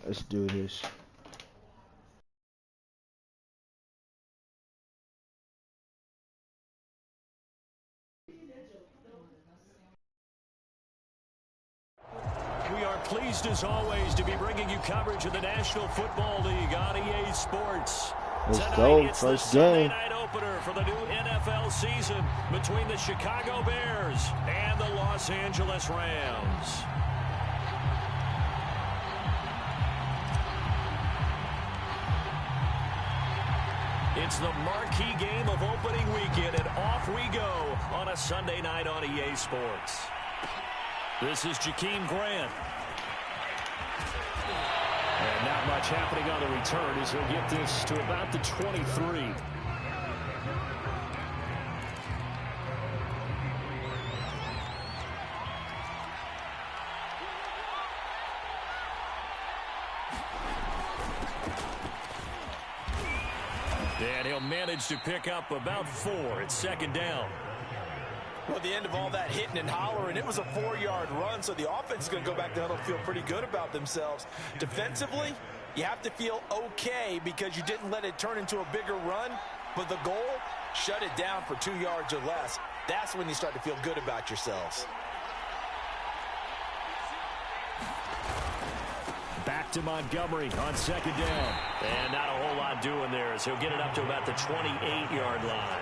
Let's do this. We are pleased as always to be bringing you coverage of the National Football League on EA Sports. Let's Tonight, go. it's First the Sunday game. night opener for the new NFL season between the Chicago Bears and the Los Angeles Rams. It's the marquee game of opening weekend, and off we go on a Sunday night on EA Sports. This is Jakeem Grant. And not much happening on the return as he'll get this to about the 23. And he'll manage to pick up about 4 at second down. Well, the end of all that hitting and hollering, it was a 4-yard run, so the offense is going to go back to huddle and feel pretty good about themselves. Defensively, you have to feel okay because you didn't let it turn into a bigger run, but the goal, shut it down for 2 yards or less. That's when you start to feel good about yourselves. Back to Montgomery on second down. And not a whole lot doing there as he'll get it up to about the 28-yard line.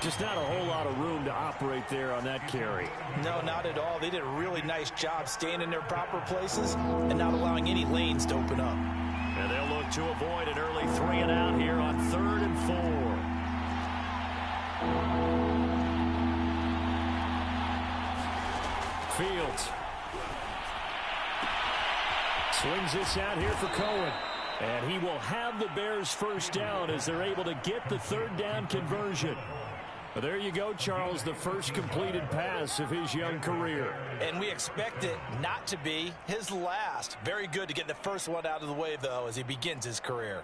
Just not a whole lot of room to operate there on that carry. No, not at all. They did a really nice job staying in their proper places and not allowing any lanes to open up. And they'll look to avoid an early 3 and out here on 3rd and 4. Fields. Swings this out here for Cohen. And he will have the Bears first down as they're able to get the 3rd down conversion. Well, there you go, Charles, the first completed pass of his young career. And we expect it not to be his last. Very good to get the first one out of the way, though, as he begins his career.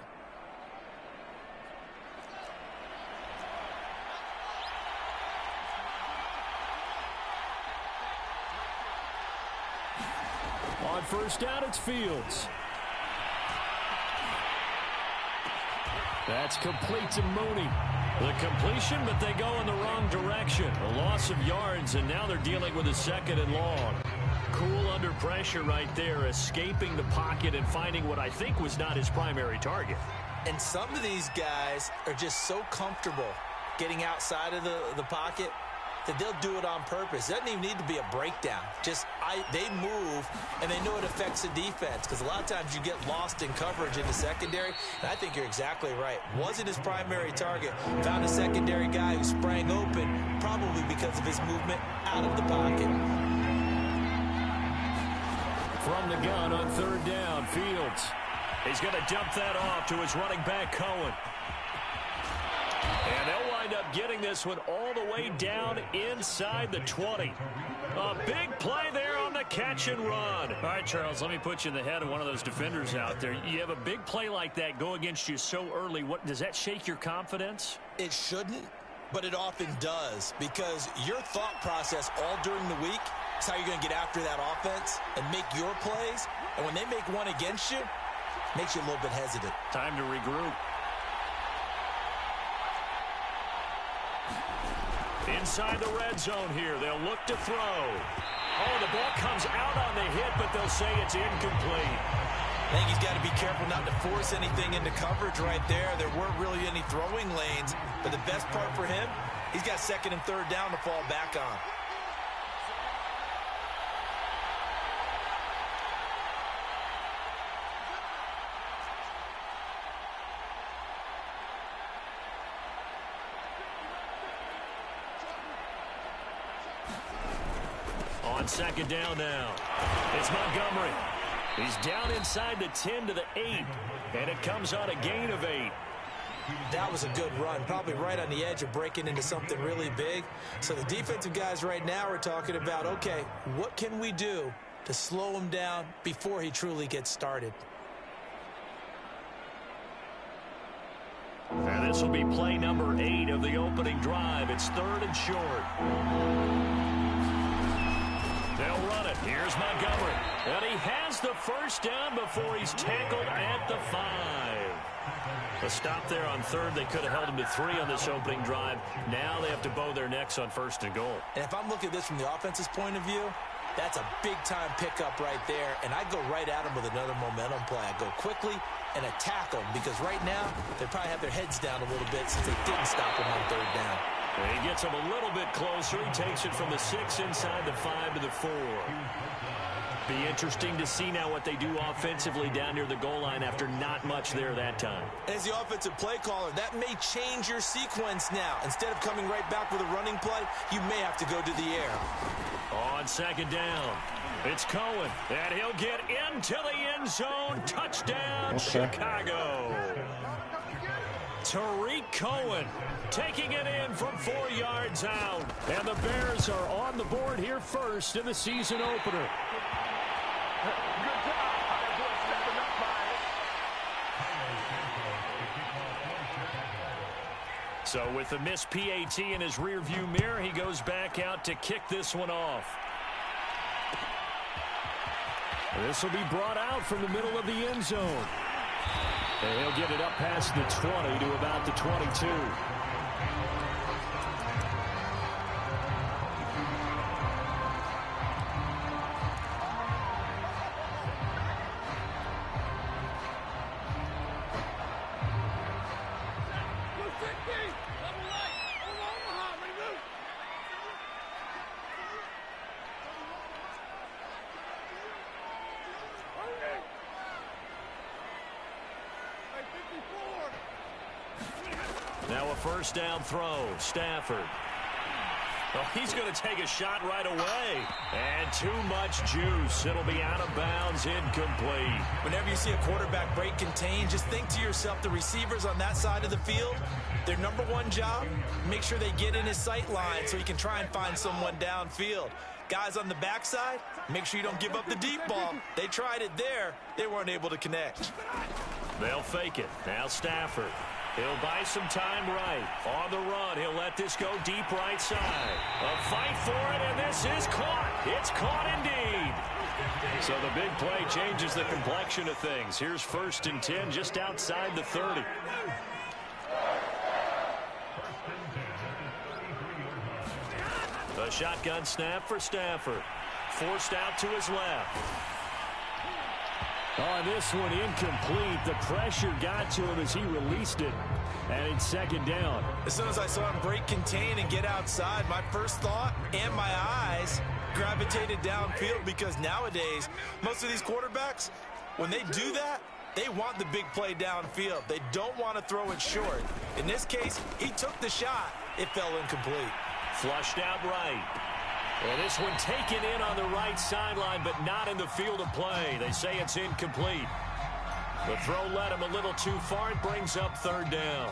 On first down, it's Fields. That's complete to Mooney. The completion, but they go in the wrong direction. A loss of yards, and now they're dealing with a 2nd and long. Cool under pressure right there, escaping the pocket and finding what I think was not his primary target. And some of these guys are just so comfortable getting outside of the pocket that they'll do it on purpose. It doesn't even need to be a breakdown. They move, and they know it affects the defense because a lot of times you get lost in coverage in the secondary, and I think you're exactly right. Wasn't his primary target. Found a secondary guy who sprang open, probably because of his movement out of the pocket. From the gun on 3rd down, Fields. He's going to dump that off to his running back, Cohen. And they'll wind up getting this one all the way down inside the 20. A big play there on the catch and run. All right, Charles, let me put you in the head of one of those defenders out there. You have a big play like that go against you so early. Does that shake your confidence? It shouldn't, but it often does because your thought process all during the week is how you're going to get after that offense and make your plays. And when they make one against you, it makes you a little bit hesitant. Time to regroup. Inside the red zone here. They'll look to throw. Oh, the ball comes out on the hit, but they'll say it's incomplete. I think he's got to be careful not to force anything into coverage right there. There weren't really any throwing lanes, but the best part for him, he's got 2nd and 3rd down to fall back on. On 2nd down now, it's Montgomery. He's down inside the 10 to the 8, and it comes on a gain of 8. That was a good run, probably right on the edge of breaking into something really big. So the defensive guys right now are talking about, okay, what can we do to slow him down before he truly gets started? And this will be play number 8 of the opening drive. It's 3rd and short. They'll run run it. Here's Montgomery. And he has the first down before he's tackled at the 5. A stop there on third. They could have held him to 3 on this opening drive. Now they have to bow their necks on first and goal. And if I'm looking at this from the offense's point of view, that's a big-time pickup right there. And I go right at him with another momentum play. I go quickly and attack them because right now they probably have their heads down a little bit since they didn't stop him on third down. And he gets him a little bit closer. He takes it from the 6 inside the 5 to the 4. Be interesting to see now what they do offensively down near the goal line after not much there that time. As the offensive play caller, that may change your sequence now. Instead of coming right back with a running play, you may have to go to the air. On second down, it's Cohen, and he'll get into the end zone. Touchdown, Chicago. Tariq Cohen taking it in from 4 yards out. And the Bears are on the board here first in the season opener. So with the missed PAT in his rearview mirror, he goes back out to kick this one off. This will be brought out from the middle of the end zone. And he'll get it up past the 20 to about the 22. Now a first down throw. Stafford. Well, he's going to take a shot right away. And too much juice. It'll be out of bounds, incomplete. Whenever you see a quarterback break contain, just think to yourself, the receivers on that side of the field, their number one job, make sure they get in his sight line so he can try and find someone downfield. Guys on the backside, make sure you don't give up the deep ball. They tried it there. They weren't able to connect. They'll fake it. Now Stafford. He'll buy some time right. On the run, he'll let this go deep right side. A fight for it, and this is caught. It's caught indeed. So the big play changes the complexion of things. Here's 1st and 10 just outside the 30. A shotgun snap for Stafford. Forced out to his left. On this one, incomplete. The pressure got to him as he released it. And it's 2nd down. As soon as I saw him break contain and get outside, my first thought and my eyes gravitated downfield because nowadays, most of these quarterbacks, when they do that, they want the big play downfield. They don't want to throw it short. In this case, he took the shot. It fell incomplete. Flushed out right. And this one taken in on the right sideline, but not in the field of play. They say it's incomplete. The throw led him a little too far. It brings up 3rd down.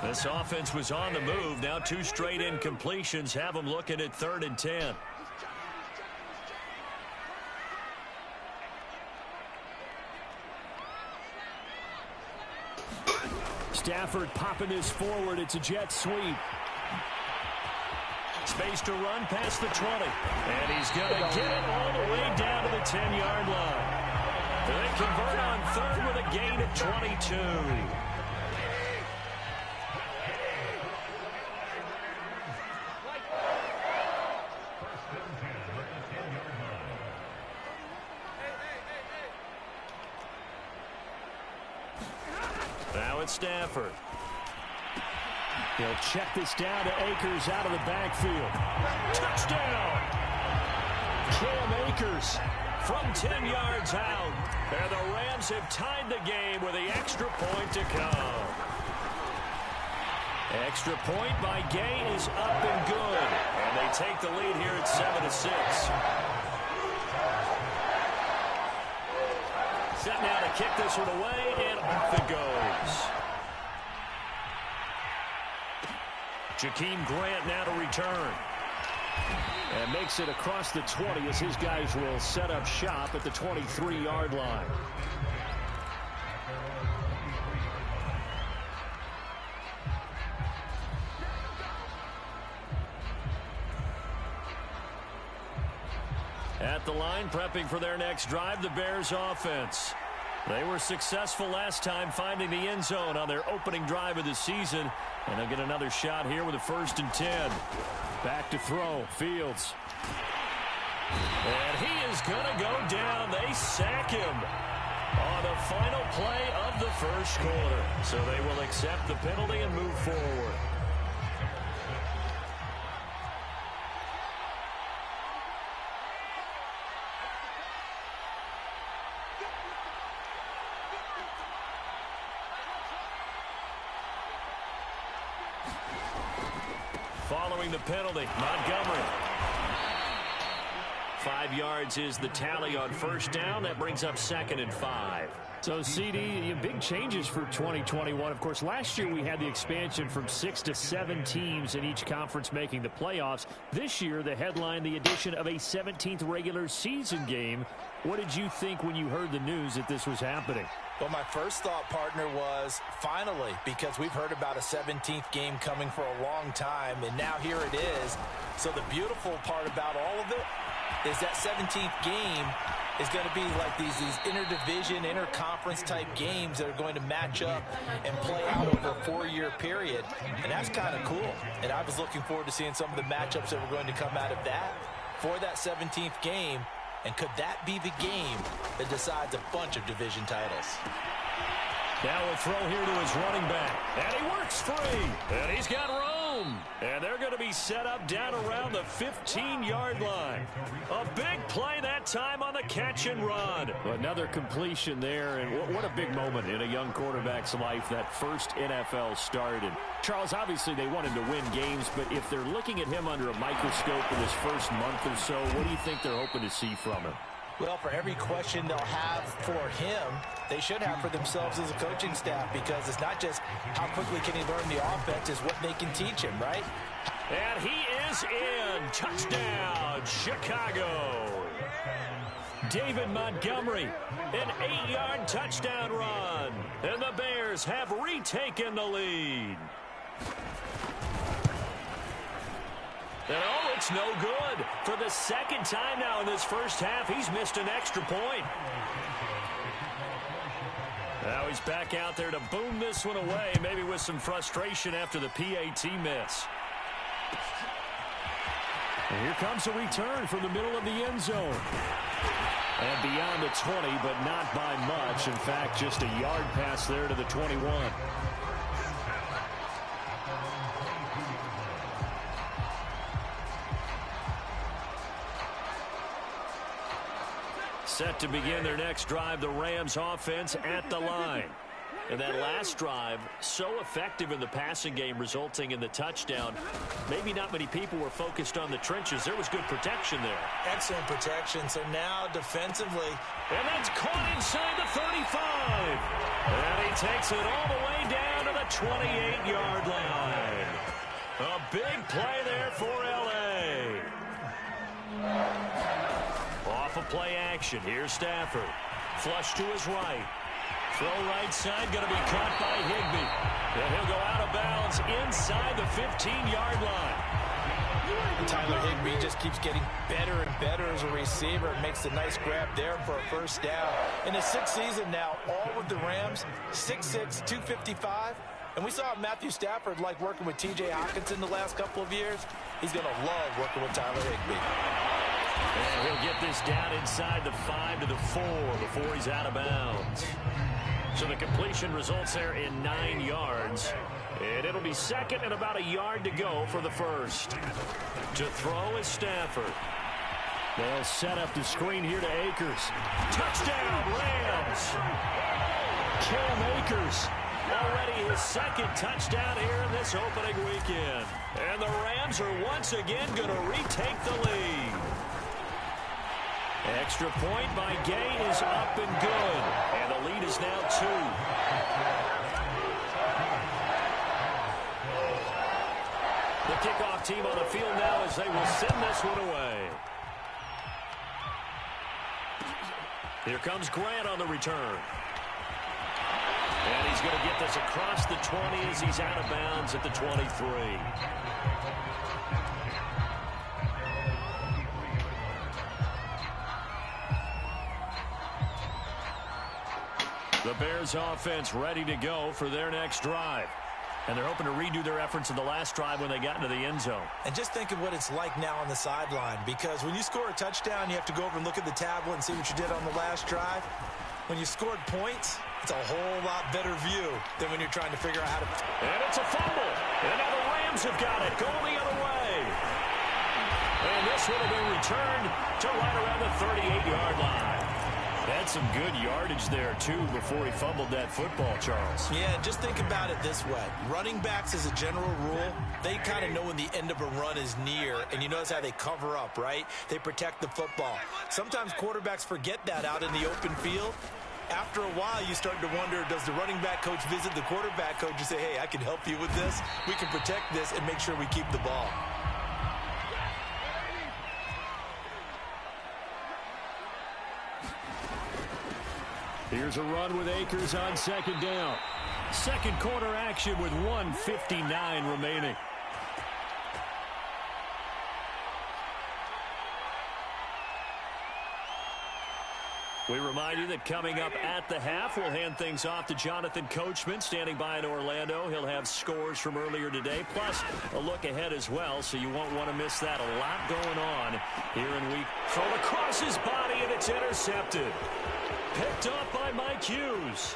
This offense was on the move. Now 2 straight incompletions have them looking at 3rd and 10. Stafford popping this forward. It's a jet sweep. Space to run past the 20. And he's going to get it all the way down to the 10-yard line. They convert on 3rd with a gain of 22. Now it's Stafford. He'll check this down to Akers out of the backfield. Touchdown! Cam Akers from 10 yards out. And the Rams have tied the game with the extra point to come. Extra point by Gay is up and good. And they take the lead here at 7-6. Set now to kick this one away, and off it goes. Jakeem Grant now to return. And makes it across the 20 as his guys will set up shop at the 23-yard line. At the line, prepping for their next drive, the Bears offense. They were successful last time finding the end zone on their opening drive of the season. And they'll get another shot here with a 1st and 10. Back to throw. Fields. And he is going to go down. They sack him on the final play of the first quarter. So they will accept the penalty and move forward. Following the penalty, Montgomery. 5 yards is the tally on 1st down. That brings up 2nd and 5. So, CD, big changes for 2021. Of course, last year we had the expansion from 6 to 7 teams in each conference making the playoffs. This year, the headline, the addition of a 17th regular season game. What did you think when you heard the news that this was happening? Well, my first thought, partner, was finally, because we've heard about a 17th game coming for a long time, and now here it is. So the beautiful part about all of it is that 17th game is going to be like these interdivision, interconference type games that are going to match up and play out over a 4-year period. And that's kind of cool. And I was looking forward to seeing some of the matchups that were going to come out of that for that 17th game. And could that be the game that decides a bunch of division titles? Now a throw here to his running back. And he works free. And he's got room. And they're going to be set up down around the 15-yard line. A big play that time on the catch and run. Another completion there. And what a big moment in a young quarterback's life, that first NFL start. And Charles, obviously they want him to win games, but if they're looking at him under a microscope in his first month or so, what do you think they're hoping to see from him? Well, for every question they'll have for him, they should have for themselves as a coaching staff, because it's not just how quickly can he learn the offense, it's what they can teach him, right? And he is in. Touchdown, Chicago. David Montgomery, an 8-yard touchdown run. And the Bears have retaken the lead. And oh, it's no good. For the 2nd time now in this first half, he's missed an extra point. Now he's back out there to boom this one away, maybe with some frustration after the PAT miss. And here comes a return from the middle of the end zone. And beyond the 20, but not by much. In fact, just a yard pass there to the 21. Set to begin their next drive, the Rams offense at the line. And that last drive, so effective in the passing game, resulting in the touchdown. Maybe not many people were focused on the trenches. There was good protection there. Excellent protection. So now defensively. And that's caught inside the 35. And he takes it all the way down to the 28-yard line. A big play there for L.A. Off of play action. Here's Stafford. Flush to his right. Throw right side, going to be caught by Higbee. And he'll go out of bounds inside the 15-yard line. Tyler Higbee just keeps getting better and better as a receiver. Makes a nice grab there for a 1st down. In his 6th season now, all with the Rams, 6'6", 255. And we saw Matthew Stafford like working with T.J. Hockenson the last couple of years. He's going to love working with Tyler Higbee. And he'll get this down inside the 5 to the 4 before he's out of bounds. So the completion results there in 9 yards. And it'll be 2nd and about a yard to go for the 1st. To throw is Stafford. They'll set up the screen here to Akers. Touchdown, Rams! Cam Akers. Already his 2nd touchdown here in this opening weekend. And the Rams are once again going to retake the lead. Extra point by Gay is up and good. And the lead is now 2. The kickoff team on the field now as they will send this one away. Here comes Grant on the return. And he's going to get this across the 20 as he's out of bounds at the 23. The Bears offense ready to go for their next drive. And they're hoping to redo their efforts in the last drive when they got into the end zone. And just think of what it's like now on the sideline, because when you score a touchdown, you have to go over and look at the tablet and see what you did on the last drive. When you scored points, it's a whole lot better view than when you're trying to figure out how to... And it's a fumble. And now the Rams have got it, going the other way. And this one will be returned to right around the 38-yard line. Had some good yardage there, too, before he fumbled that football, Charles. Yeah, just think about it this way. Running backs, as a general rule, they kind of know when the end of a run is near, and you notice how they cover up, right? They protect the football. Sometimes quarterbacks forget that out in the open field. After a while, you start to wonder, does the running back coach visit the quarterback coach and say, hey, I can help you with this? We can protect this and make sure we keep the ball. Here's a run with Akers on second down. Second quarter action with 1:59 remaining. We remind you that coming up at the half, we'll hand things off to Jonathan Coachman, standing by in Orlando. He'll have scores from earlier today, plus a look ahead as well, so you won't want to miss that. A lot going on here in week. Throw across his body, and it's intercepted. Picked up by Mike Hughes.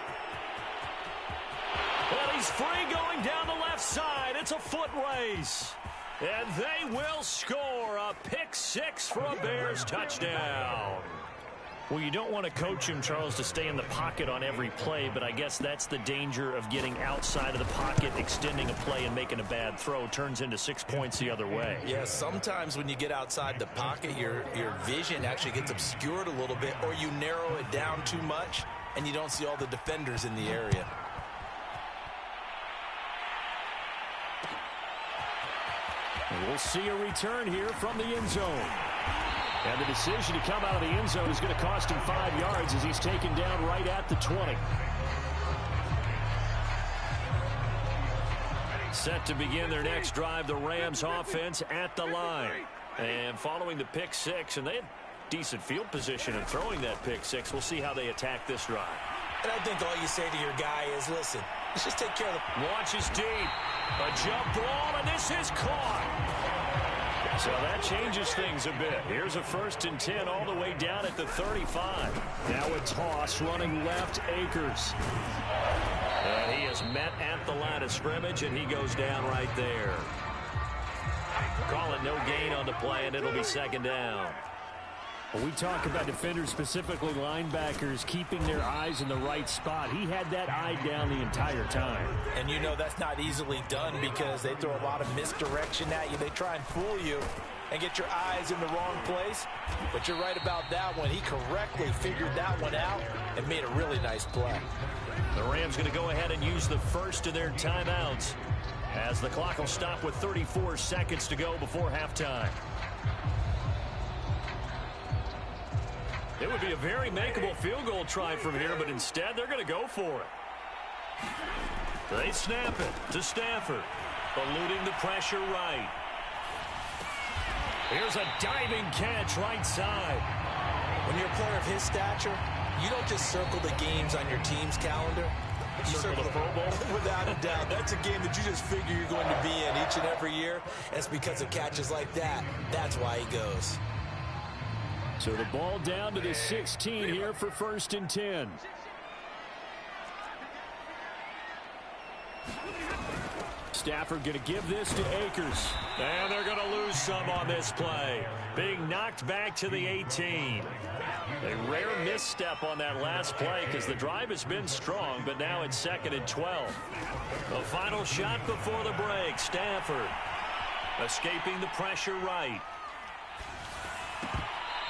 Well, he's free going down the left side. It's a foot race. And they will score a pick six for a Bears touchdown. Well, you don't want to coach him, Charles, to stay in the pocket on every play, but I guess that's the danger of getting outside of the pocket, extending a play, and making a bad throw. Turns into 6 points the other way. Yeah, sometimes when you get outside the pocket, your vision actually gets obscured a little bit, or you narrow it down too much, and you don't see all the defenders in the area. And we'll see a return here from the end zone. And the decision to come out of the end zone is going to cost him 5 yards as he's taken down right at the 20. Set to begin their next drive, the Rams offense at the line. And following the pick six, and they had decent field position in throwing that pick six. We'll see how they attack this drive. And I think all you say to your guy is, listen, let's just take care of the... Launches deep. A jump ball, and this is caught. So that changes things a bit. Here's a 1st and 10 all the way down at the 35. Now a toss running left, Akers. And he is met at the line of scrimmage, and he goes down right there. Call it no gain on the play, and it'll be 2nd down. When we talk about defenders, specifically linebackers, keeping their eyes in the right spot, he had that eye down the entire time. And you know that's not easily done because they throw a lot of misdirection at you. They try and fool you and get your eyes in the wrong place. But you're right about that one. He correctly figured that one out and made a really nice play. The Rams going to go ahead and use the first of their timeouts as the clock will stop with 34 seconds to go before halftime. It would be a very makeable field goal try from here, but instead they're going to go for it. They snap it to Stafford, eluding the pressure right. Here's a diving catch right side. When you're a player of his stature, you don't just circle the games on your team's calendar. You circle the Pro Bowl. Without a doubt. That's a game that you just figure you're going to be in each and every year. And it's because of catches like that. That's why he goes. So the ball down to the 16 here for 1st and 10. Stafford going to give this to Akers. And they're going to lose some on this play. Being knocked back to the 18. A rare misstep on that last play because the drive has been strong, but now it's 2nd and 12. The final shot before the break. Stafford escaping the pressure right.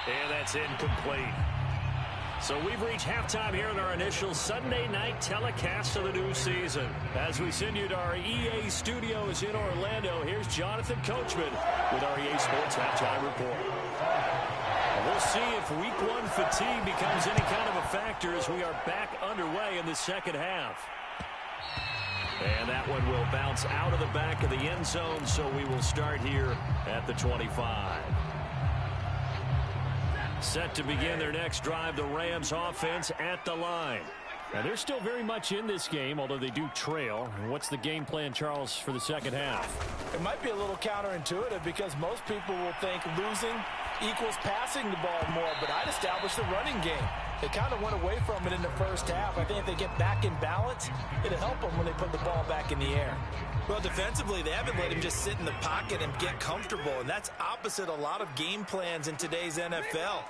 And that's incomplete. So we've reached halftime here in our initial Sunday night telecast of the new season. As we send you to our EA studios in Orlando, here's Jonathan Coachman with our EA Sports Halftime Report. We'll see if Week 1 fatigue becomes any kind of a factor as we are back underway in the second half. And that one will bounce out of the back of the end zone, so we will start here at the 25. Set to begin their next drive, the Rams offense at the line. Now, they're still very much in this game, although they do trail. What's the game plan, Charles, for the second half? It might be a little counterintuitive because most people will think losing equals passing the ball more, but I'd establish the running game. They kind of went away from it in the first half. I think if they get back in balance, it'll help them when they put the ball back in the air. Well, defensively, they haven't let him just sit in the pocket and get comfortable, and that's opposite a lot of game plans in today's NFL.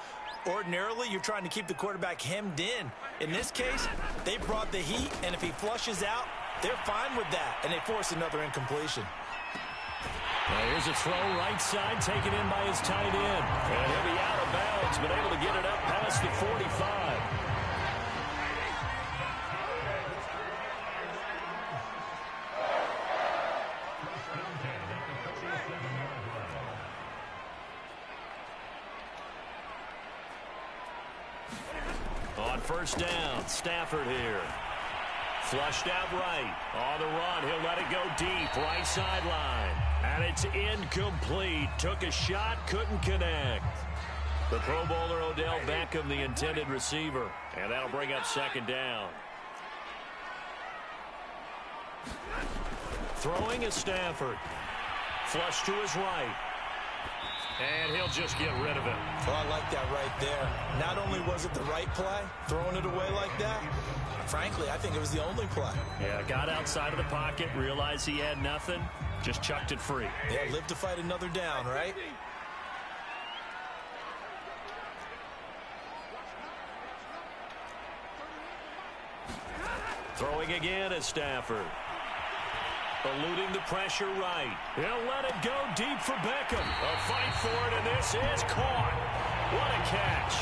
Ordinarily, you're trying to keep the quarterback hemmed in. In this case, they brought the heat, and if he flushes out, they're fine with that, and they force another incompletion. Well, here's a throw right side taken in by his tight end. And he'll be out of bounds, but able to get it up past the 45. On first down, Stafford here. Flushed out right. On the run, he'll let it go deep. Right sideline. And it's incomplete. Took a shot, couldn't connect. The Pro Bowler Odell Beckham, the intended receiver. And that'll bring up second down. Throwing is Stafford. Flush to his right. And he'll just get rid of it. Oh, I like that right there. Not only was it the right play, throwing it away like that, frankly, I think it was the only play. Yeah, got outside of the pocket, realized he had nothing, just chucked it free. Yeah, live to fight another down, right? Throwing again is Stafford. Eluding the pressure right. He'll let it go deep for Beckham. A fight for it, and this is caught. What a catch.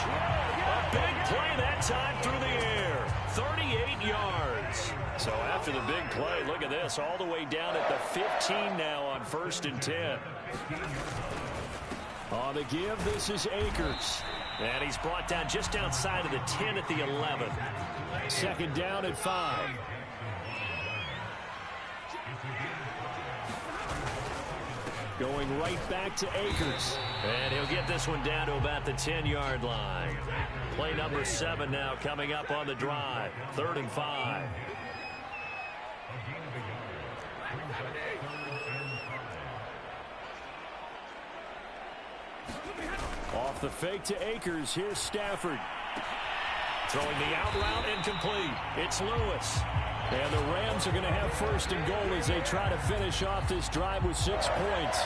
A big play that time through the air. 38 yards. So after the big play, look at this, all the way down at the 15 now on 1st and 10. On the give, this is Akers. And he's brought down just outside of the 10 at the 11. Second down at 5. Going right back to Akers. And he'll get this one down to about the 10-yard line. Play number 7 now coming up on the drive. 3rd and 5. Off the fake to Akers. Here's Stafford. Throwing the out route incomplete. It's Lewis. And the Rams are going to have 1st and goal as they try to finish off this drive with 6 points.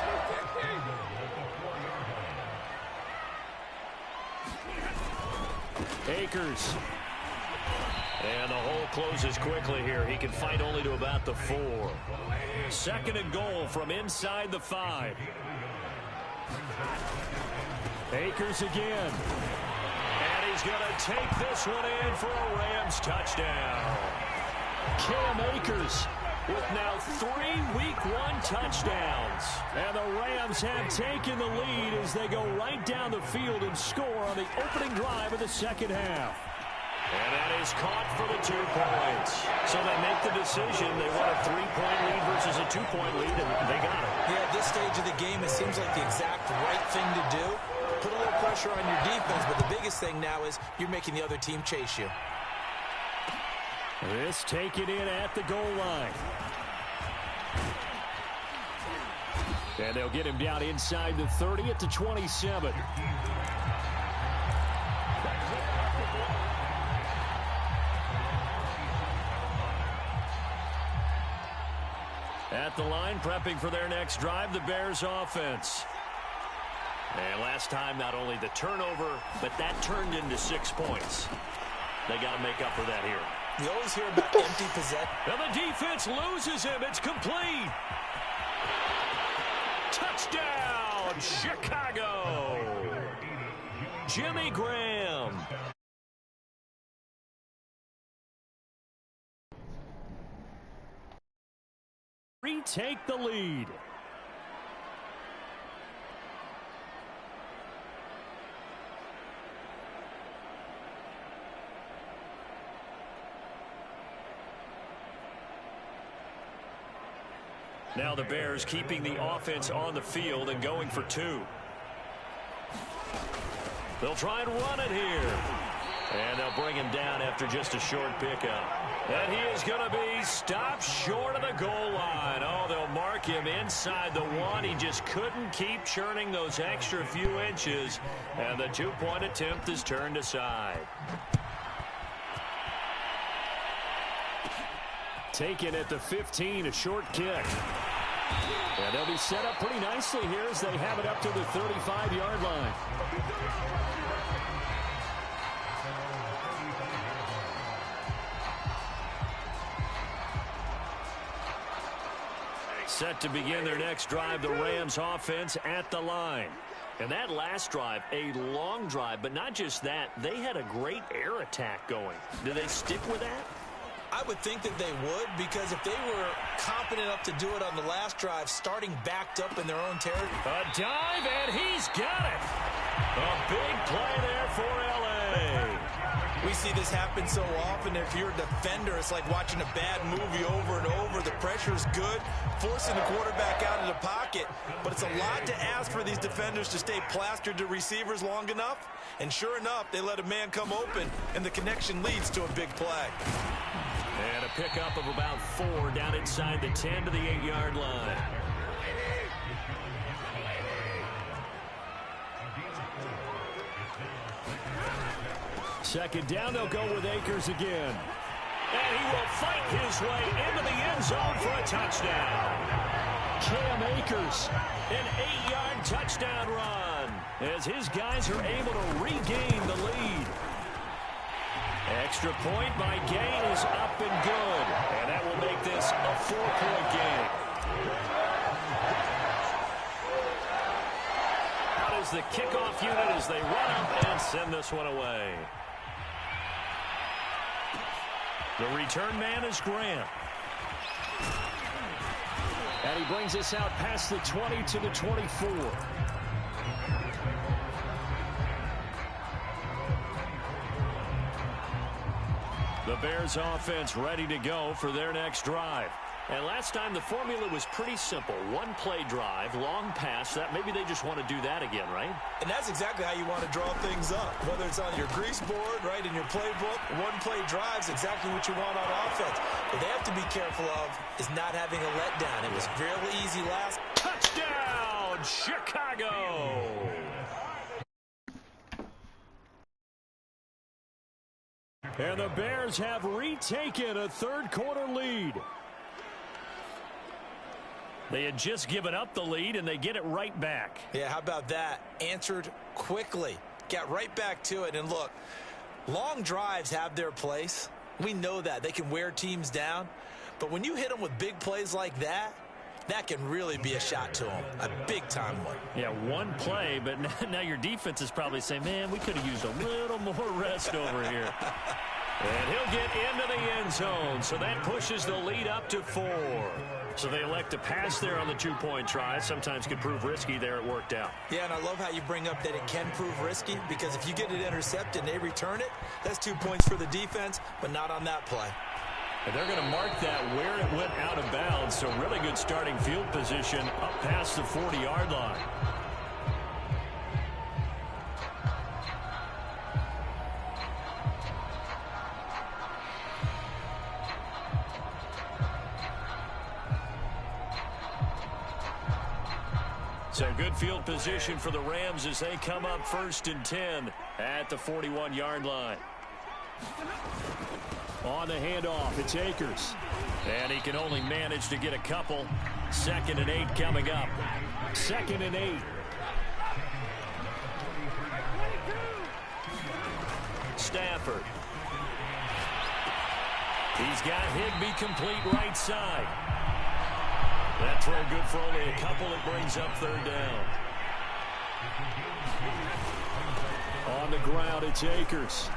Akers. And the hole closes quickly here. He can fight only to about the 4. 2nd and goal from inside the 5. Akers again. And he's going to take this one in for a Rams touchdown. Cam Akers with now 3 Week 1 touchdowns. And the Rams have taken the lead as they go right down the field and score on the opening drive of the second half. And that is caught for the 2 points. So they make the decision. They want a 3-point lead versus a 2-point lead, and they got it. Yeah, at this stage of the game, it seems like the exact right thing to do. Put a little pressure on your defense, but the biggest thing now is you're making the other team chase you. This taken in at the goal line. And they'll get him down inside the 30 at the 27. At the line, prepping for their next drive, the Bears offense. And last time, not only the turnover, but that turned into 6 points. They got to make up for that here. You always hear about empty possession. And the defense loses him. It's complete. Touchdown, Chicago. Jimmy Graham. Retake the lead. Now the Bears keeping the offense on the field and going for 2. They'll try and run it here. And they'll bring him down after just a short pickup. And he is going to be stopped short of the goal line. Oh, they'll mark him inside the 1. He just couldn't keep churning those extra few inches. And the 2-point attempt is turned aside. Taken at the 15, a short kick. And they'll be set up pretty nicely here as they have it up to the 35-yard line. Set to begin their next drive, the Rams offense at the line. And that last drive, a long drive, but not just that, they had a great air attack going. Do they stick with that? I would think that they would, because if they were competent enough to do it on the last drive, starting backed up in their own territory. A dive, and he's got it. A big play there for L.A. We see this happen so often. If you're a defender, it's like watching a bad movie over and over. The pressure is good, forcing the quarterback out of the pocket. But it's a lot to ask for these defenders to stay plastered to receivers long enough. And sure enough, they let a man come open, and the connection leads to a big play. And a pickup of about 4 down inside the 10 to the 8-yard line. Second down, they'll go with Akers again. And he will fight his way into the end zone for a touchdown. Cam Akers, an 8-yard touchdown run as his guys are able to regain the lead. Extra point by Gain is up and good. And that will make this a 4-point game. Out is the kickoff unit as they run up and send this one away. The return man is Grant. And he brings us out past the 20 to the 24. The Bears offense ready to go for their next drive. And last time the formula was pretty simple. One play drive, long pass. That maybe they just want to do that again, right? And that's exactly how you want to draw things up. Whether it's on your grease board, right, in your playbook, one play drive's exactly what you want on offense. What they have to be careful of is not having a letdown. It was fairly easy last. Touchdown, Chicago! And the Bears have retaken a third-quarter lead. They had just given up the lead, and they get it right back. Yeah, how about that? Answered quickly. Got right back to it. And look, long drives have their place. We know that. They can wear teams down. But when you hit them with big plays like that, that can really be a shot to them. A big-time one. Yeah, one play, but now your defense is probably saying, man, we could have used a little more rest over here. And he'll get into the end zone, so that pushes the lead up to 4. So they elect to pass there on the 2-point try. Sometimes could prove risky there. It worked out. Yeah, and I love how you bring up that it can prove risky, because if you get it intercepted and they return it, that's 2 points for the defense, but not on that play. And they're going to mark that where it went out of bounds. So really good starting field position up past the 40-yard line. So good field position for the Rams as they come up 1st and 10 at the 41-yard line. On the handoff, it's Akers. And he can only manage to get a couple. 2nd and 8 coming up. 2nd and 8. Stafford. He's got Higbee complete right side. That throw good for only a couple. It brings up 3rd down. On the ground, it's Akers.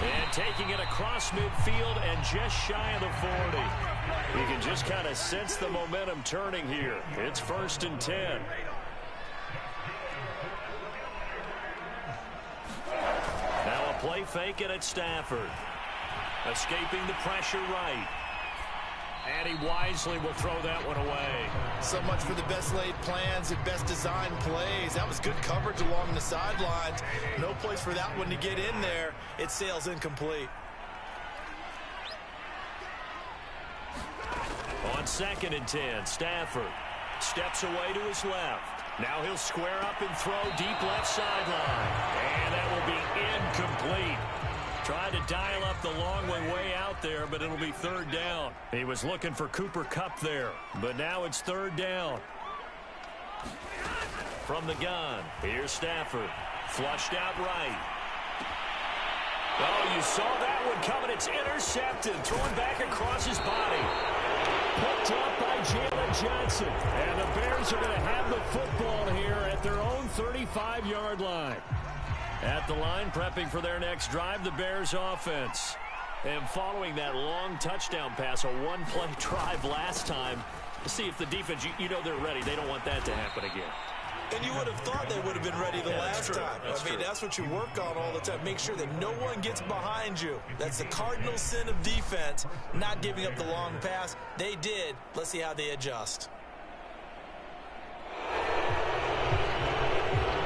And taking it across midfield and just shy of the 40. You can just kind of sense the momentum turning here. It's 1st and 10. Now a play fake, and it's Stafford. Escaping the pressure right. And he wisely will throw that one away. So much for the best laid plans and best designed plays. That was good coverage along the sidelines. No place for that one to get in there. It sails incomplete. On 2nd and 10, Stafford steps away to his left. Now he'll square up and throw deep left sideline. And that will be incomplete. Tried to dial up the long one way out there, but it'll be 3rd down. He was looking for Cooper Kupp there, but now it's 3rd down. From the gun, here's Stafford. Flushed out right. Oh, you saw that one coming. It's intercepted. Thrown back across his body. Picked up by Jalen Johnson. And the Bears are going to have the football here at their own 35-yard line. At the line, prepping for their next drive, the Bears offense. And following that long touchdown pass, a one-play drive last time, to see if the defense, you know they're ready. They don't want that to happen again. And you would have thought they would have been ready the last time. That's what you work on all the time. Make sure that no one gets behind you. That's the cardinal sin of defense, not giving up the long pass. They did. Let's see how they adjust.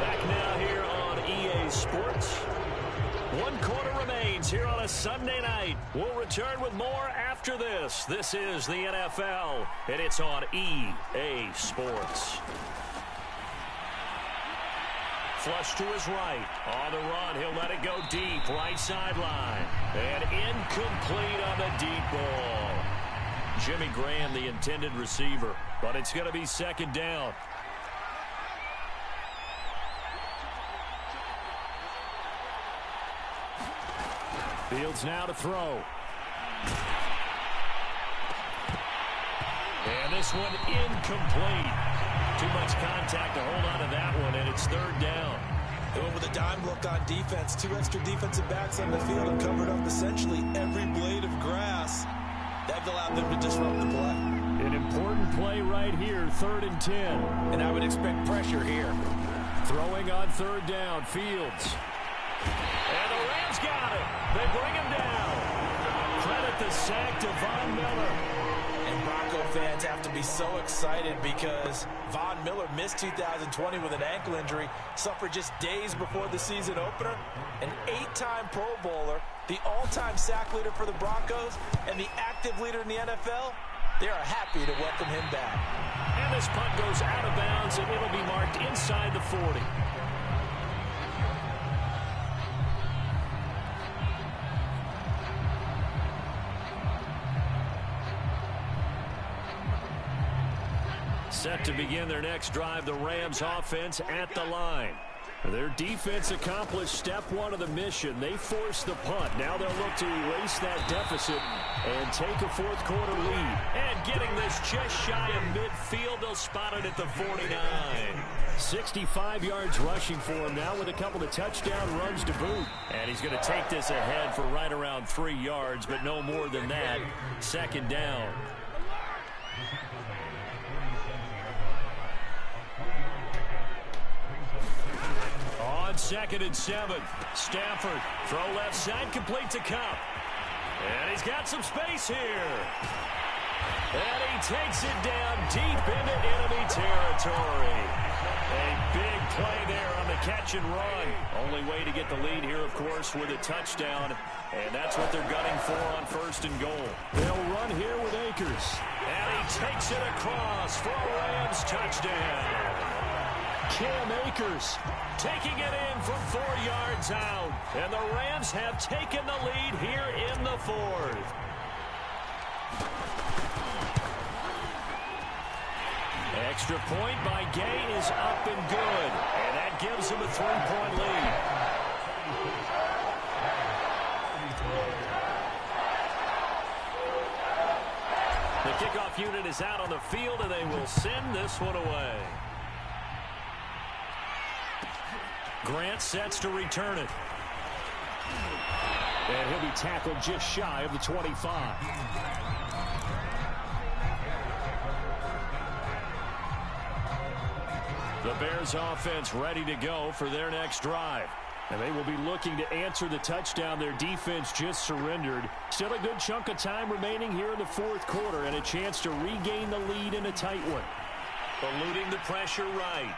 Back now here on EA Sports. 1 quarter remains here on a Sunday night. We'll return with more after this. This is the NFL, and it's on EA Sports. Flush to his right. On the run, he'll let it go deep. Right sideline. And incomplete on the deep ball. Jimmy Graham, the intended receiver. But it's going to be 2nd down. Fields now to throw. And this one incomplete. Too much contact to hold on to that one, and it's 3rd down. They went with a dime look on defense. 2 extra defensive backs on the field and covered up essentially every blade of grass. That allowed them to disrupt the play. An important play right here, 3rd and 10. And I would expect pressure here. Throwing on 3rd down, Fields. And the Rams got it. They bring him down. Credit the sack to Von Miller. And Bronco fans have to be so excited because Von Miller missed 2020 with an ankle injury, suffered just days before the season opener. An 8-time Pro Bowler, the all-time sack leader for the Broncos, and the active leader in the NFL. They are happy to welcome him back. And this punt goes out of bounds, and it'll be marked inside the 40. Set to begin their next drive, the Rams offense at the line. Their defense accomplished step 1 of the mission. They forced the punt. Now they'll look to erase that deficit and take a 4th quarter lead. And getting this just shy of midfield, they'll spot it at the 49. 65 yards rushing for him now with a couple of touchdown runs to boot. And he's going to take this ahead for right around 3 yards, but no more than that. 2nd down. On 2nd and 7, Stafford, throw left side, complete to Kupp. And he's got some space here. And he takes it down deep into enemy territory. A big play there on the catch and run. Only way to get the lead here, of course, with a touchdown. And that's what they're gunning for on 1st and goal. They'll run here with Akers. And he takes it across for a Rams touchdown. Cam Akers taking it in from 4 yards out. And the Rams have taken the lead here in the 4th. Extra point by Gay is up and good. And that gives them a 3-point lead. The kickoff unit is out on the field, and they will send this one away. Grant sets to return it. And he'll be tackled just shy of the 25. The Bears offense ready to go for their next drive. And they will be looking to answer the touchdown their defense just surrendered. Still a good chunk of time remaining here in the fourth quarter and a chance to regain the lead in a tight one. Eluding the pressure right.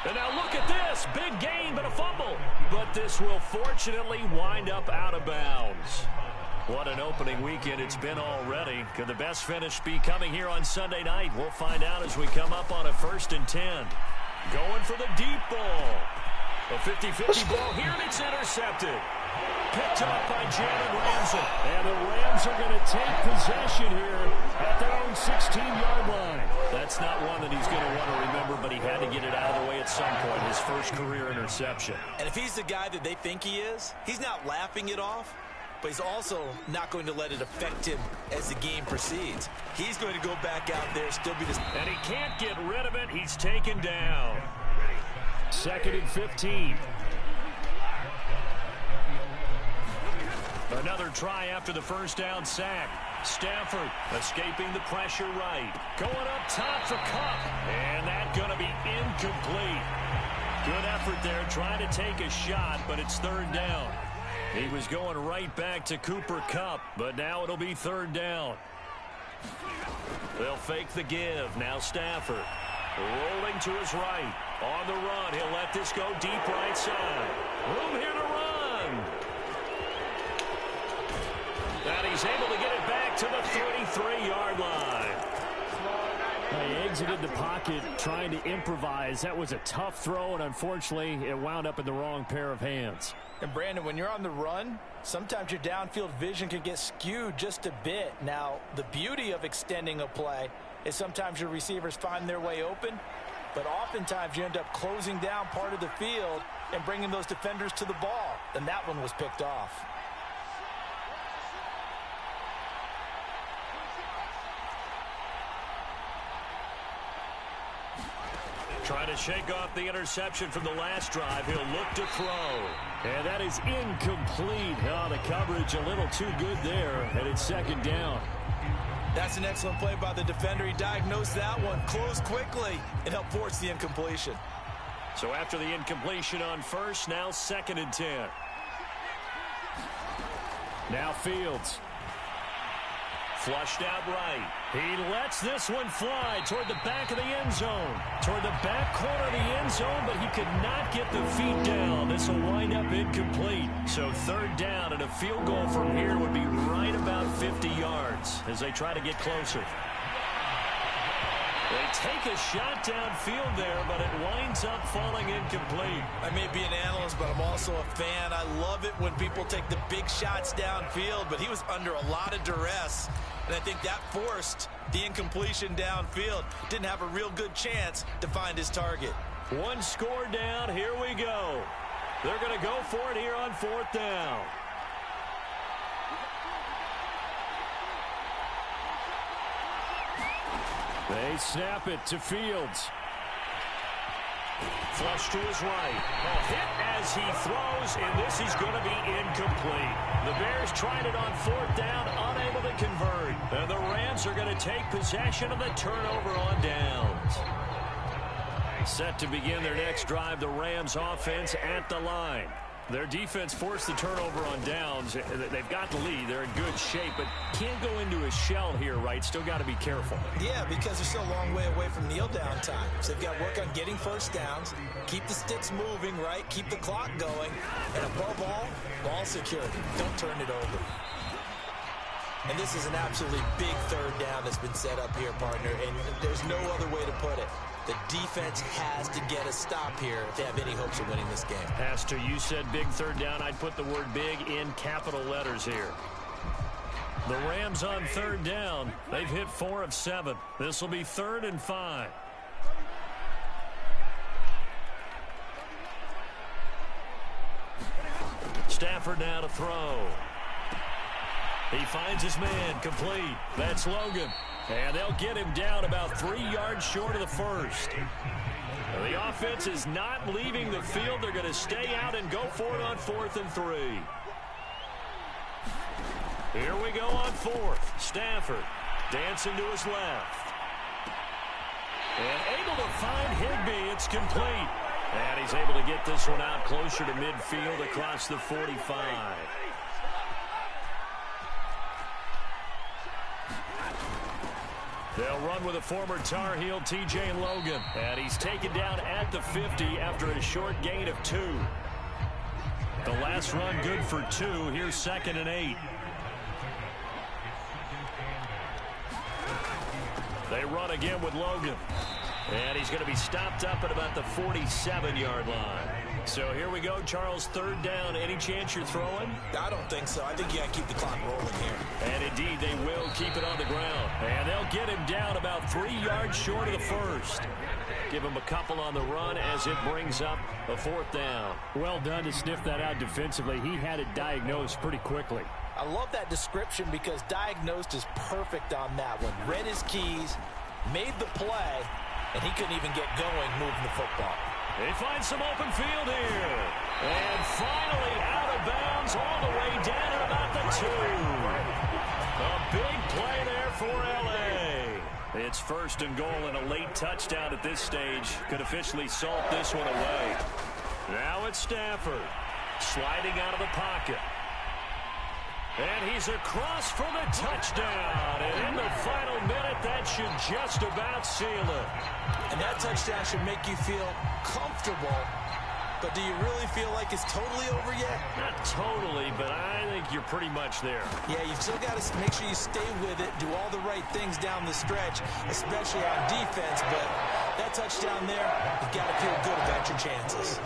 And now look at this. Big gain, but a fumble. But this will fortunately wind up out of bounds. What an opening weekend it's been already. Could the best finish be coming here on Sunday night? We'll find out as we come up on a 1st and 10. Going for the deep ball. A 50-50 ball here, and it's intercepted. Picked up by Jalen Ramsey. And the Rams are going to take possession here at their own 16-yard line. That's not one that he's going to want to remember, but he had to get it out of the way at some point. His first career interception. And if he's the guy that they think he is, he's not laughing it off, but he's also not going to let it affect him as the game proceeds. He's going to go back out there, still be this. And he can't get rid of it. He's taken down. 2nd and 15. Another try after the first down sack. Stafford escaping the pressure right. Going up top for Kupp. And that's going to be incomplete. Good effort there trying to take a shot, but it's 3rd down. He was going right back to Cooper Kupp, but now it'll be 3rd down. They'll fake the give. Now Stafford rolling to his right. On the run, he'll let this go deep right side. Room here to run. And he's able to get it back to the 33-yard line. He exited the pocket trying to improvise. That was a tough throw, and unfortunately, it wound up in the wrong pair of hands. And Brandon, when you're on the run, sometimes your downfield vision can get skewed just a bit. Now, the beauty of extending a play is sometimes your receivers find their way open, but oftentimes you end up closing down part of the field and bringing those defenders to the ball. And that one was picked off. Trying to shake off the interception from the last drive. He'll look to throw. And that is incomplete. Oh, the coverage a little too good there, and it's 2nd down. That's an excellent play by the defender. He diagnosed that one, closed quickly, and helped force the incompletion. So after the incompletion on first, now 2nd and 10. Now Fields. Flushed out right. He lets this one fly toward the back of the end zone. Toward the back corner of the end zone, but he could not get the feet down. This will wind up incomplete. So 3rd down, and a field goal from here would be right about 50 yards as they try to get closer. They take a shot downfield there, but it winds up falling incomplete. I may be an analyst, but I'm also a fan. I love it when people take the big shots downfield, but he was under a lot of duress, and I think that forced the incompletion downfield. Didn't have a real good chance to find his target. One score down. Here we go. They're going to go for it here on 4th down. They snap it to Fields. Flush to his right. A hit as he throws, and this is going to be incomplete. The Bears tried it on 4th down, unable to convert. And the Rams are going to take possession of the turnover on downs. Set to begin their next drive, the Rams offense at the line. Their defense forced the turnover on downs. They've got the lead. They're in good shape, but can't go into a shell here, right? Still got to be careful. Yeah, because they're still a long way away from kneel down time. So they've got to work on getting first downs, keep the sticks moving, right? Keep the clock going. And above all, ball security. Don't turn it over. And this is an absolutely big 3rd down that's been set up here, partner. And there's no other way to put it. The defense has to get a stop here if they have any hopes of winning this game. Pastor, you said big 3rd down. I'd put the word big in capital letters here. The Rams on 3rd down. They've hit 4 of 7. This will be 3rd and 5. Stafford now to throw. He finds his man, complete. That's Logan. And they'll get him down about 3 yards short of the first. The offense is not leaving the field. They're going to stay out and go for it on 4th and 3. Here we go on 4th. Stafford dancing to his left. And able to find Higbee. It's complete. And he's able to get this one out closer to midfield across the 45. They'll run with a former Tar Heel, T.J. Logan. And he's taken down at the 50 after a short gain of 2. The last run good for 2. Here's 2nd and 8. They run again with Logan. And he's going to be stopped up at about the 47-yard line. So here we go, Charles, 3rd down. Any chance you're throwing? I don't think so. I think you got to keep the clock rolling here. And indeed, they will keep it on the ground. And they'll get him down about 3 yards short of the first. Give him a couple on the run as it brings up a 4th down. Well done to sniff that out defensively. He had it diagnosed pretty quickly. I love that description because diagnosed is perfect on that one. Read his keys, made the play, and he couldn't even get going moving the football. They find some open field here. And finally out of bounds all the way down at about the 2. A big play there for L.A. It's 1st and goal and a late touchdown at this stage. Could officially salt this one away. Now it's Stafford sliding out of the pocket. And he's across for the touchdown. And in the final minute, that should just about seal it. And that touchdown should make you feel comfortable. But do you really feel like it's totally over yet? Not totally, but I think you're pretty much there. Yeah, you've still got to make sure you stay with it, do all the right things down the stretch, especially on defense. But that touchdown there, you've got to feel good about your chances.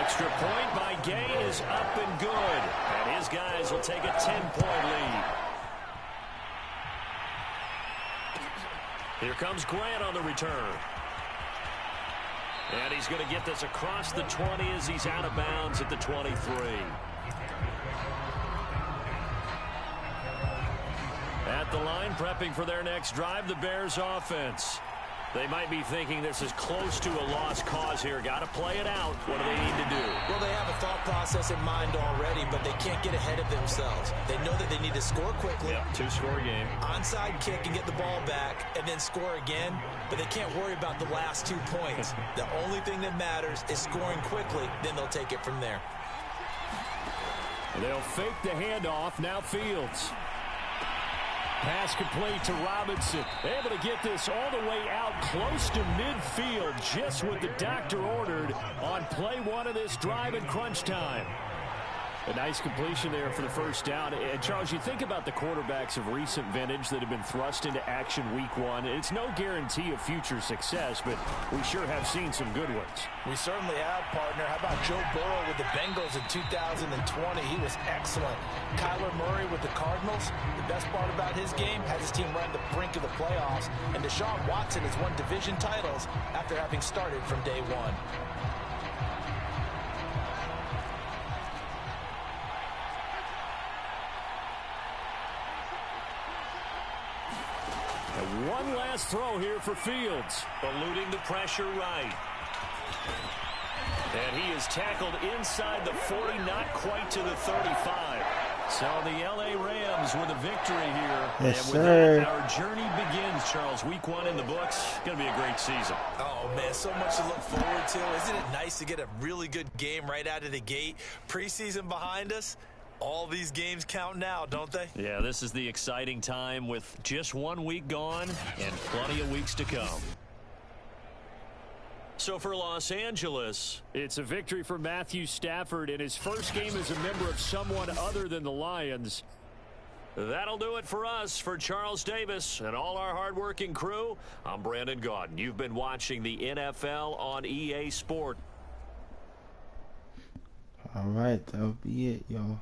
Extra point by Gay is up and good. And his guys will take a 10-point lead. Here comes Grant on the return. And he's going to get this across the 20 as he's out of bounds at the 23. At the line, prepping for their next drive, the Bears offense. They might be thinking this is close to a lost cause here. Got to play it out. What do they need to do? Well, they have a thought process in mind already, but they can't get ahead of themselves. They know that they need to score quickly. Yeah, 2-score game. Onside kick and get the ball back and then score again, but they can't worry about the last 2 points. The only thing that matters is scoring quickly, then they'll take it from there. They'll fake the handoff. Now Fields. Pass complete to Robinson. Able to get this all the way out close to midfield, just what the doctor ordered on play 1 of this drive in crunch time. A nice completion there for the 1st down. And Charles, you think about the quarterbacks of recent vintage that have been thrust into action week 1. It's no guarantee of future success, but we sure have seen some good ones. We certainly have, partner. How about Joe Burrow with the Bengals in 2020? He was excellent. Kyler Murray with the Cardinals. The best part about his game, had his team right at the brink of the playoffs. And Deshaun Watson has won division titles after having started from day 1. One last throw here for Fields. Eluding the pressure right. And he is tackled inside the 40, not quite to the 35. So the L.A. Rams with a victory here. Yes, and with sir. that, our journey begins, Charles. Week 1 in the books. Going to be a great season. Oh, man, so much to look forward to. Isn't it nice to get a really good game right out of the gate? Preseason behind us. All these games count now, don't they? Yeah, this is the exciting time with just 1 week gone and plenty of weeks to come. So for Los Angeles, it's a victory for Matthew Stafford in his first game as a member of someone other than the Lions. that'll do it for us. For Charles Davis and all our hardworking crew, I'm Brandon Gaudin. You've been watching the NFL on EA Sport. All right, that'll be it, y'all.